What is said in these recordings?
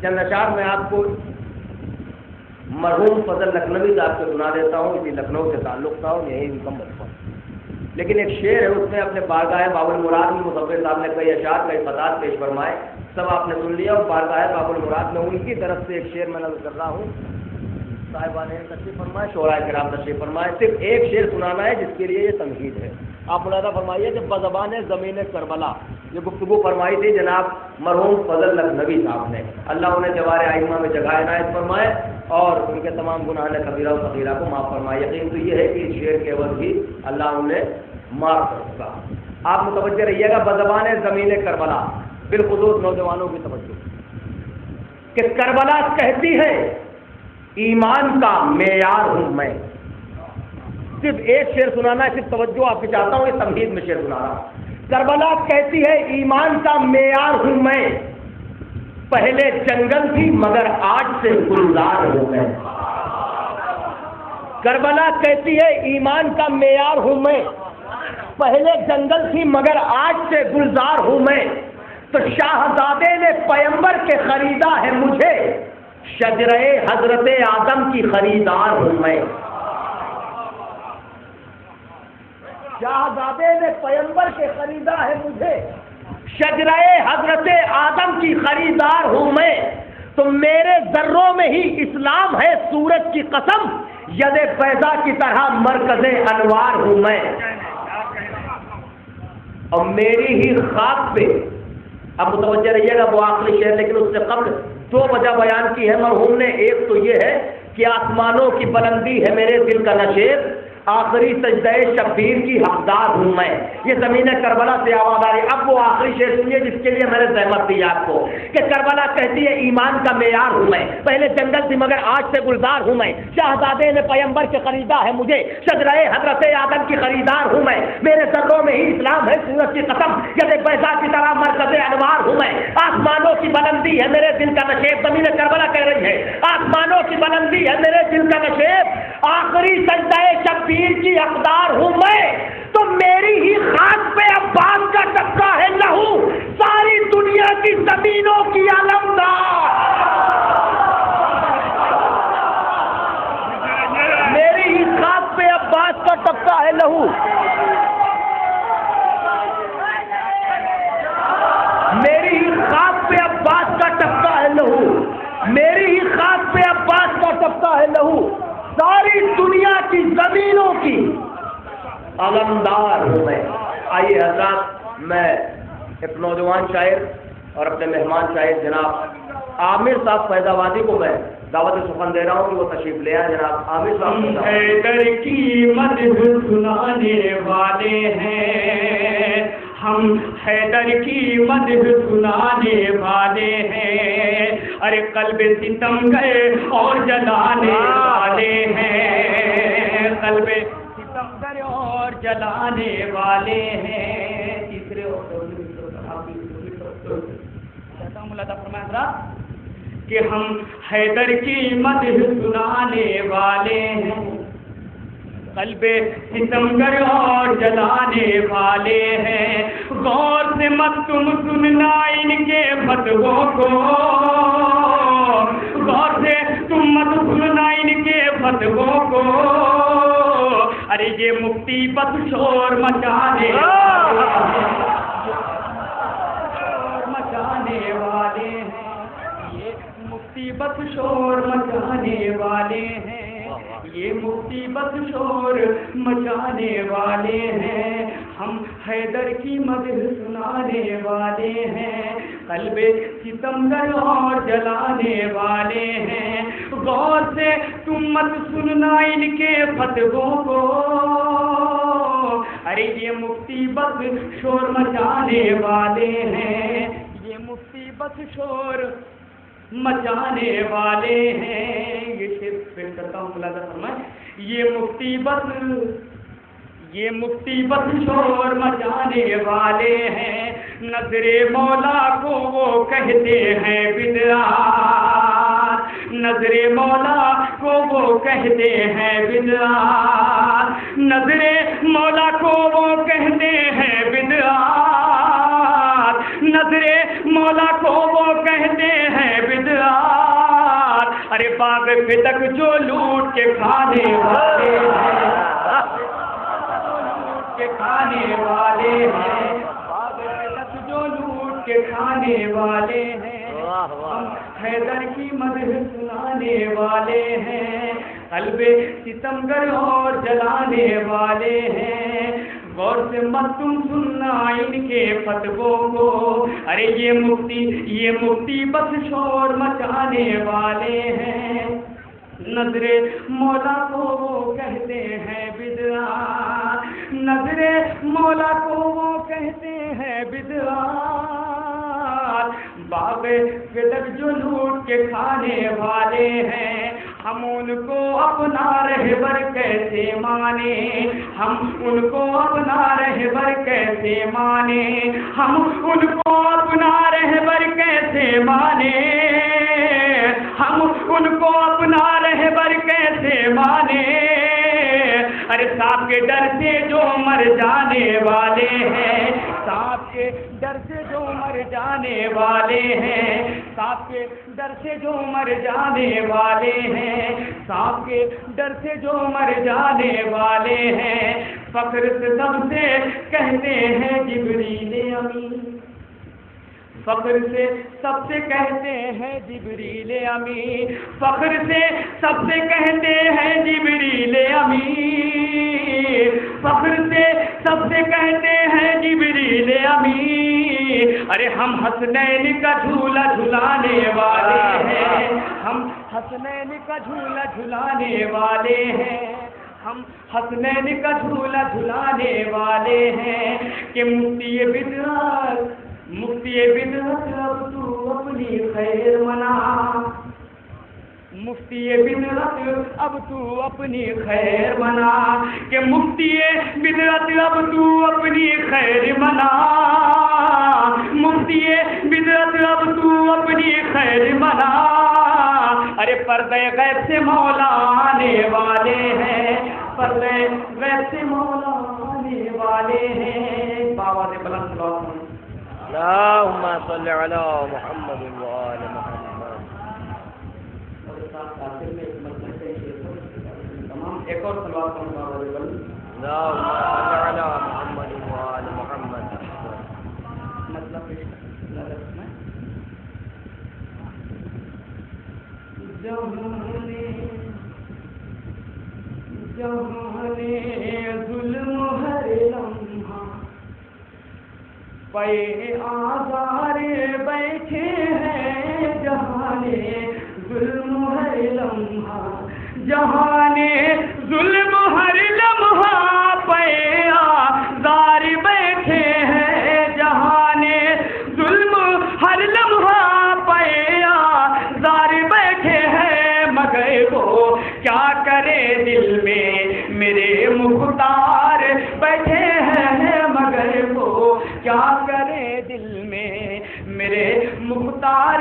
چند اشعار میں آپ کو مرحوم فضل لکھنوی صاحب سے سنا دیتا ہوں، اسی لکھنؤ سے تعلق تھا اور یہی حکم بچپن، لیکن ایک شعر ہے اس میں اپنے بارگاہ باب المراد میں مصور صاحب نے کئی اشعار کئی خطات پیش فرمائے، سب آپ نے سن لیا، اور بارگاہ باب المراد میں ان کی طرف سے ایک شعر میں نظر کر رہا ہوں، صاحبان تشریف فرمائے، شعراء کرام تشریف فرمائے، صرف ایک شعر سنانا ہے جس کے لیے یہ تنقید ہے۔ آپ ملاحظہ فرمائیے کہ بزبان زمین کربلا یہ گفتگو فرمائی تھی جناب مرحوم فضل لکھنوی صاحب نے، اللہ انہیں جوار آئمہ میں جگہ عنایت فرمائے اور ان کے تمام گناہ کبیرہ و صغیرہ کو معاف فرمائے۔ یقین تو یہ ہے کہ اس شعر کے عوض بھی اللہ انہیں معاف کر چکا۔ آپ متوجہ رہیے گا، بزبان زمین کربلا، بالخصوص نوجوانوں کی توجہ، کہ کربلا کہتی ہے ایمان کا معیار ہوں میں۔ صرف ایک شعر سنانا ہے، صرف توجہ آپ کی چاہتا ہوں، یہ تمہید میں شعر سنا رہا ہوں۔ کربلا کہتی ہے ایمان کا معیار ہوں میں، پہلے جنگل تھی مگر آج سے گلزار ہوں میں۔ کربلا کہتی ہے ایمان کا معیار ہوں میں، پہلے جنگل تھی مگر آج سے گلزار ہوں میں۔ تو شاہزادے نے پیمبر کے خریدا ہے مجھے، شجرہ حضرت آدم کی خریدار ہوں میں۔ شاہزادے نے پیمبر کے خریدا ہے مجھے، شجرہ حضرت آدم کی خریدار ہوں میں۔ تو میرے ذروں میں ہی اسلام ہے سورج کی قسم، ید فیضا کی طرح مرکز انوار ہوں میں۔ اور میری ہی خاک پہ، اب متوجہ رہیے گا وہ آخری شعر، لیکن اس سے قبل دو وجہ بیان کی ہے مرحوم نے۔ ایک تو یہ ہے کہ آسمانوں کی بلندی ہے میرے دل کا نشیب، آخری سجدہ شبیر کی حقدار ہوں میں۔ یہ زمین کربلا سے آواز آ رہی ہے۔ اب وہ آخری شعر سنیے جس کے لیے میں نے زحمت دی آپ کو، کہ کربلا کہتی ہے ایمان کا معیار ہوں میں، پہلے جنگل تھی مگر آج سے گلزار ہوں میں۔ شاہزادے نے پیمبر کے خریدا ہے مجھے، شجرہ حضرت آدم کی خریدار ہوں میں۔ میرے ذروں میں ہی اسلام ہے سورج کی قسم، ید بیضا کی طرح مرکز انوار ہوں میں۔ آسمانوں کی بلندی ہے میرے دل کا نشیب، زمین کربلا کہہ رہی ہے آسمانوں کی بلندی ہے میرے دل کا نشیب، آخری سجدہ شبیر کی حقدار ہوں میں۔ تو میری ہی خاک پہ عباس کا ٹپکا ہے لہو، ساری دنیا کی زمینوں کی علمدار۔ میری ہی خاک پہ عباس کا ٹپکا ہے لہو، میری ہی خاک پہ عباس کا ٹپکا ہے لہو، میری ہی خاک پہ عباس کا ٹپکا ہے لہو، ساری دنیا کی زمینوں کی علمدار ہوں میں۔ آئیے حضرات، میں ایک نوجوان شاعر اور اپنے مہمان شاعر جناب عامر صاحب فیض آبادی کو میں دعوت سخن دے رہا ہوں کہ وہ تشریف لے آئے۔ جناب عامر صاحب حیدر کی مدح سنانے والے ہیں ہم، حیدر کی مدح سنانے والے ہیں، ارے قلب ستم گئے اور جلانے والے ہیں، قلب ستم گئے اور جلانے والے ہیں۔ تیسرے فرمایا کہ ہم حیدر کی مدح سنانے والے ہیں، قلب ستمگر اور جلانے والے ہیں، غور سے مت تم سننا ان کے فتووں کو، غور سے تم مت سننا ان کے فتووں کو، ارے یہ مفتی بس شور مچانے والے ہیں، یہ مفتی بس شور مچانے والے ہیں، یہ مفتی بس شور مچانے والے ہیں، ہم حیدر کی مدح سنانے والے ہیں، قلب ستمگر اور جلانے والے ہیں، غور سے تم مت سننا ان کے فتووں کو، ارے یہ مفتی بس شور مچانے والے ہیں، یہ مفتی بس شور مچانے والے ہیں۔ یہ شعر پھر کرتا ہوں ملاحظہ فرمائیں، یہ مفتی بس شور مچانے والے ہیں، نظر مولا کو وہ کہتے ہیں بدعات، نظر مولا کو وہ کہتے ہیں بدعات، نظر مولا کو وہ کہتے ہیں بدعات، نظر مولا کو وہ کہتے ہیں بدعات، ارے باغ پہ تک جو لوٹ کے کھانے والے ہیں، لوٹ کے کھانے والے ہیں، باغ پہ تک جو لوٹ کے کھانے والے ہیں، ہم حیدر کی مدح سنانے والے ہیں، قلب ستمگر اور جلانے والے ہیں، غور سے مت تم سننا ان کے فتووں کو، ارے یہ مفتی بس شور مچانے والے ہیں، نظر مولا کو وہ کہتے ہیں بدعات، نظر مولا کو وہ کہتے ہیں بدعات، باغ فدق جو لوٹ کے کھانے والے ہیں، ہم ان کو اپنا رہبر کیسے مانے، ہم ان کو اپنا رہبر کیسے مانے، ہم ان کو اپنا رہبر کیسے مانے، ہم ان کو اپنا رہبر کیسے مانے، ارے سانپ کے ڈر سے جو مر جانے والے ہیں، سانپ کے ڈر سے جو مر جانے والے ہیں، سانپ کے ڈر سے جو مر جانے والے ہیں، سانپ کے ڈر سے جو مر جانے والے ہیں، فخر سے سب سے کہتے ہیں جبریل امین، فخر سے سب سے کہتے ہیں جبریل امین، فخر سے سب سے کہتے ہیں جبریل امین، فخر سے سب سے کہتے ہیں جبریل امین، ارے ہم حسنین کا جھولا جھلانے والے ہیں، ہم حسنین کا جھولا جھلانے والے ہیں، ہم حسنین کا جھولا جھلانے والے ہیں، کہ مفتی بدعت اب تو اپنی خیر منا، مفتی بدعت اب تو اپنی خیر منا، کہ مفتی بدعت اب تو اپنی خیر منا، مفتی بدعت اب تو اپنی خیر منا، ارے پردے غیب سے مولا آنے والے ہیں، پردے غیب سے مولا آنے والے ہیں، بابا سے بلند صلوات اللهم صل على محمد وآل محمد. ایک اور سلوات اللهم صل على محمد وآل محمد. مطلب جہانے ظلم ہر لمحہ پے آزار بیٹھے ہیں، جہانے ظلم ہر لمحہ، جہانے ظلم ہر لمحہ پے آزار بیٹھے ہیں، جہانے ظلم ہر لمحہ پے آزار بیٹھے ہیں، مگر وہ کیا کرے دل میں میرے مختار بیٹھے ہیں، مگر وہ کیا کرے دل میں میرے مختار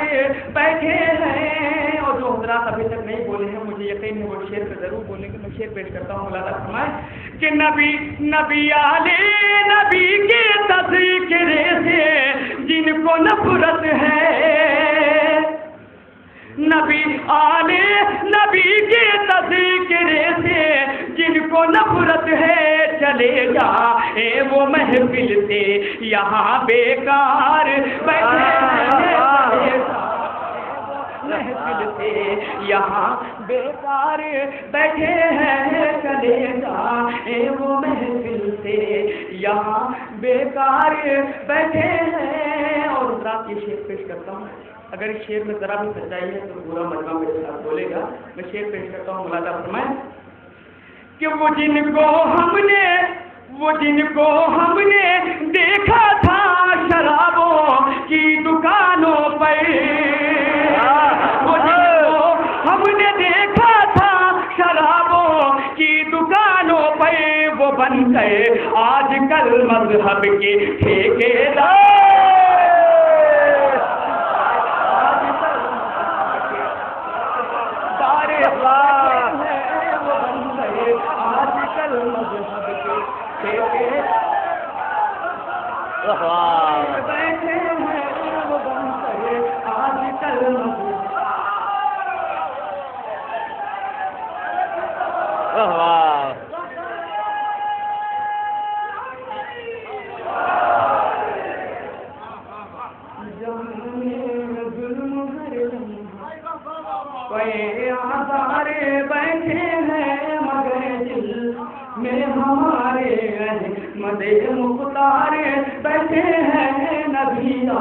بیٹھے ہیں. اور جو حضرات ابھی تک نہیں بولے ہیں مجھے یقین ہے وہ شعر پہ ضرور بولیں گے. میں شعر پیش کرتا ہوں. مولانا فرمائے کہ نبی آلے نبی کے تذکرے سے جن کو نفرت ہے، نبی آلے نبی کے تذکرے سے جن کو نفرت ہے، چلے جائے وہ محفل سے یہاں بیکار بیٹھے ہیں، محفل سے یہاں بیکار بیٹھے ہیں، چلے جائے وہ محفل سے یہاں بیکار بیٹھے ہیں. اور رات یہ شعر پیش کرتا ہوں. اگر اس شعر میں ذرا بھی سچائی ہے تو پورا مجمع میرے ساتھ بولے گا. میں شعر پیش کرتا ہوں. مولانا فرمائے کہ وہ جن کو ہم نے دیکھا تھا شرابوں کی دکانوں پر، وہ جن کو ہم نے دیکھا تھا شرابوں کی دکانوں پر، وہ بن گئے آج کل مذہب کے ٹھیکیدار، بیٹھے ہیں وہ بن کر آج کل کوئی آزارے بیٹھے ہیں مگر دل میں ہمارے احمد مختار بیٹھے ہیں نبیہ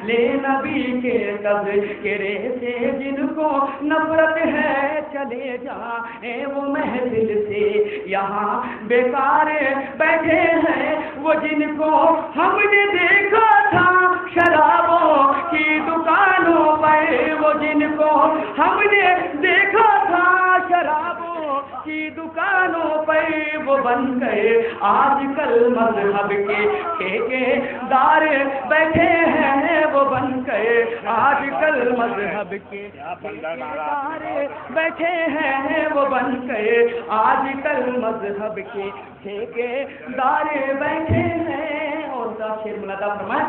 لے نبی کے تذکرے سے جن کو نفرت ہے چلے جائیں وہ محفل سے یہاں بیکار بیٹھے ہیں وہ جن کو ہم نے دیکھا تھا شرابوں کی دکانوں پر وہ جن کو ہم نے دیکھا تھا شرابوں کی دکانوں پر وہ بن گئے آج کل مذہب کے ٹھیکے دار بیٹھے ہیں وہ بن گئے آج کل مذہب کے دار بیٹھے ہیں وہ بن گئے آج کل مذہب کے ٹھیکے دار بیٹھے ہیں اور کا شعر ملادا فرمائے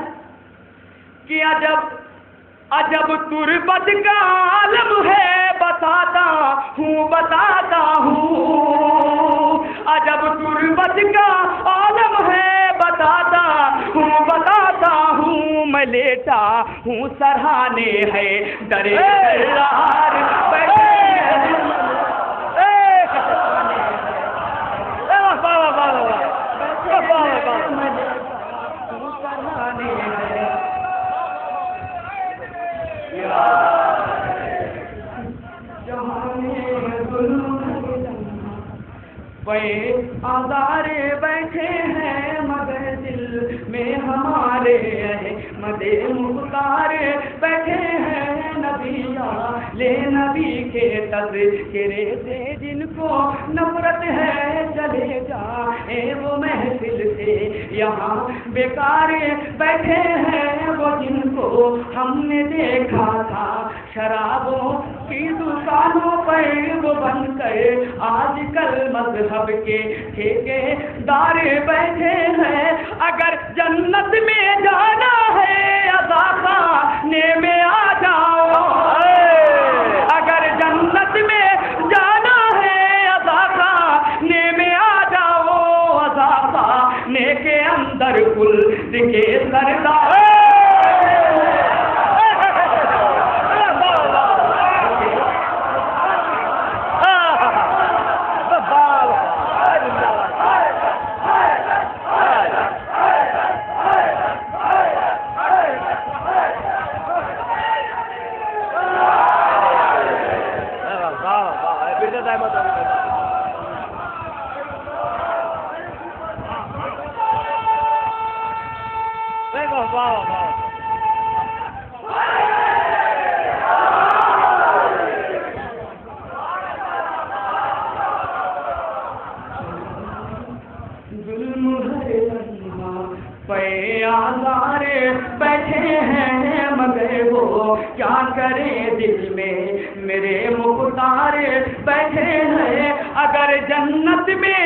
کہ عجب تربت کا عالم ہے بتاتا ہوں عجب تربت کا عالم ہے بتاتا ہوں میں لیٹا ہوں سرہانے ہے درے درار بیٹھے آزارے بیٹھے ہیں مگر دل میں ہمارے احمد مختار بیٹھے ہیں نبیہ لے نبی کے تذکرے سے جن کو نفرت ہے چلے جائیں وہ محفل سے یہاں بیکار بیٹھے ہیں وہ جن کو ہم نے دیکھا تھا شرابوں کی دکانوں پر وہ بن گئے آج کل مذہب کے ٹھیکے دار بیٹھے ہیں اگر جنت میں جانا ہے عزا خانے میں آ جاؤ اگر جنت میں جانا ہے عزا خانے میں آ جاؤ عزا خانے کے اندر خلد کے سردار آزارے بیٹھے ہیں مگر وہ کیا کرے دل میں میرے مختار بیٹھے ہیں اگر جنت میں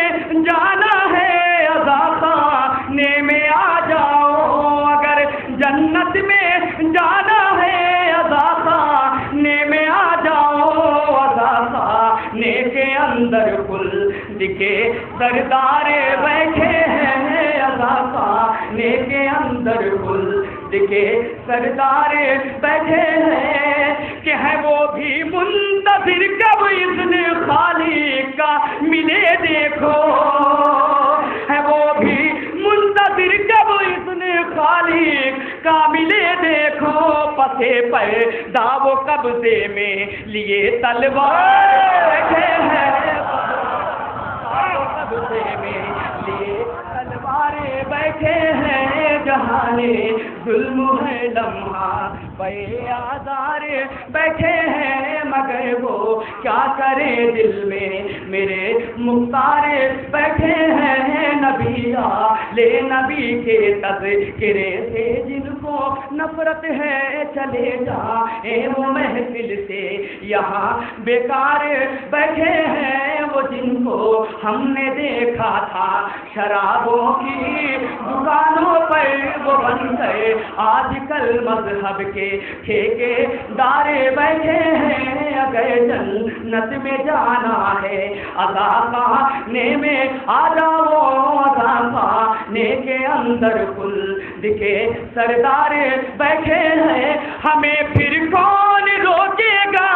جانا ہے عزا خانے میں آ جاؤ اگر جنت میں جانا ہے عزا خانے میں آ جاؤ عزا خانے کے اندر خلد کے سردار بیٹھے ہیں عزا خانے کے اندر خلد کے سردار بیٹھے ہیں کہ ہے وہ بھی منتظر کب اذن خالق کا ملے دیکھو ہے وہ بھی منتظر کب اذن خالق کا ملے دیکھو پسے پیدا وہ قبضے میں لیے تلوار بیٹھے ہیں قبضے میں لیے تلواریں بیٹھے ہیں جہانے ظلم ہے لمحہ بے آزار بیٹھے ہیں مگر وہ کیا کرے دل میں میرے مختار بیٹھے ہیں نبیہ لے نبی کے تذکرے سے جن کو نفرت ہے چلے جائیں وہ محفل سے یہاں بیکار بیٹھے ہیں وہ جن کو ہم نے دیکھا تھا شرابوں کی دکانوں پر وہ بن گئے آج کل مذہب کے ٹھیکے دار بیٹھے ہیں اگر جنت میں جانا ہے عزا خانے میں آ جاؤ عزا خانے کے اندر خلد کے سردار بیٹھے ہیں ہمیں پھر کون روکے گا